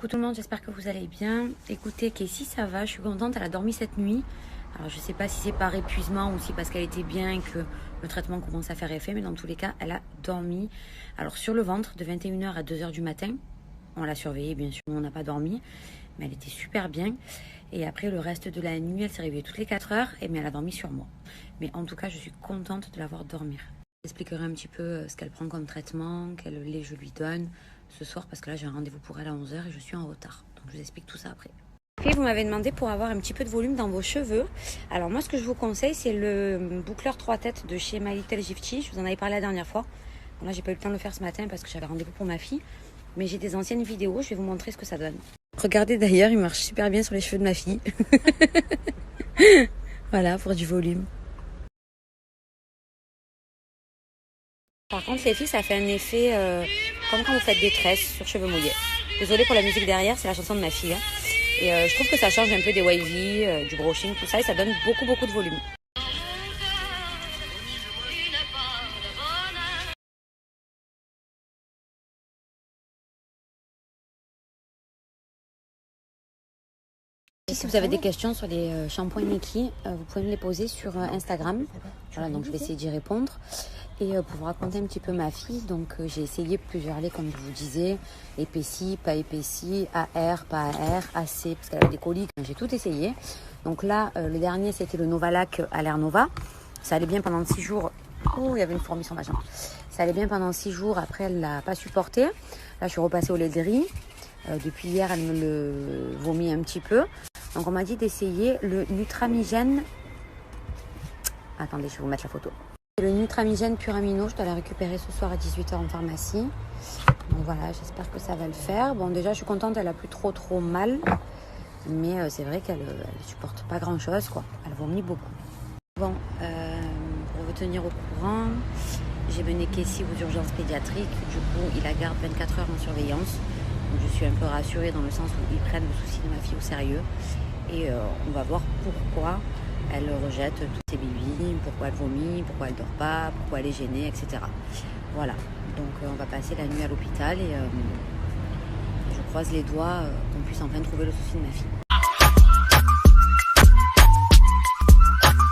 Coucou tout le monde, j'espère que vous allez bien. Écoutez, Casey, ça va, je suis contente, elle a dormi cette nuit. Alors je sais pas si c'est par épuisement ou si parce qu'elle était bien et que le traitement commence à faire effet, mais dans tous les cas, elle a dormi. Alors sur le ventre, de 21h à 2h du matin, on l'a surveillée bien sûr, on n'a pas dormi, mais elle était super bien. Et après le reste de la nuit, elle s'est réveillée toutes les 4 heures, mais elle a dormi sur moi. Mais en tout cas, je suis contente de la voir dormir. J'expliquerai un petit peu ce qu'elle prend comme traitement, quel lait je lui donne ce soir, parce que là j'ai un rendez-vous pour elle à 11h et je suis en retard. Donc je vous explique tout ça après. Et vous m'avez demandé pour avoir un petit peu de volume dans vos cheveux. Alors moi ce que je vous conseille c'est le boucleur 3 têtes de chez My Little Gifty. Je vous en avais parlé la dernière fois. Bon, là j'ai pas eu le temps de le faire ce matin parce que j'avais rendez-vous pour ma fille. Mais j'ai des anciennes vidéos, je vais vous montrer ce que ça donne. Regardez d'ailleurs, il marche super bien sur les cheveux de ma fille. Voilà, pour du volume. Par contre les filles, ça fait un effet comme quand vous faites des tresses sur cheveux mouillés. Désolée pour la musique derrière, c'est la chanson de ma fille. Et je trouve que ça change un peu des wavy, du brushing, tout ça, et ça donne beaucoup de volume. Si vous avez des questions sur les shampoings Nikki, vous pouvez me les poser sur Instagram. Voilà, donc je vais essayer d'y répondre. Et pour vous raconter un petit peu ma fille, donc j'ai essayé plusieurs laits comme je vous disais, épaissi, pas épaissi, AR, pas AR, AC, parce qu'elle avait des coliques, j'ai tout essayé. Donc là, le dernier c'était le Novalac Aller Nova. Ça allait bien pendant 6 jours. Oh, il y avait une fourmi sur ma jambe. Ça allait bien pendant 6 jours, après elle l'a pas supporté. Là je suis repassée au lait de riz. Depuis hier elle me le vomit un petit peu. Donc on m'a dit d'essayer le Nutramigène. Attendez, je vais vous mettre la photo. Le Nutramigène Pur Amino, je dois la récupérer ce soir à 18h en pharmacie. Donc voilà, j'espère que ça va le faire. Bon, déjà, je suis contente, elle a plus trop mal. Mais c'est vrai qu'elle supporte pas grand-chose, quoi. Elle vomit beaucoup. Bon, pour vous tenir au courant, j'ai mené Casey aux urgences pédiatriques. Du coup, ils la gardent 24 heures en surveillance. Donc, je suis un peu rassurée dans le sens où ils prennent le souci de ma fille au sérieux. Et on va voir pourquoi elle rejette toutes ses bibis, pourquoi elle vomit, pourquoi elle dort pas, pourquoi elle est gênée, etc. Voilà, donc on va passer la nuit à l'hôpital et je croise les doigts qu'on puisse enfin trouver le souci de ma fille.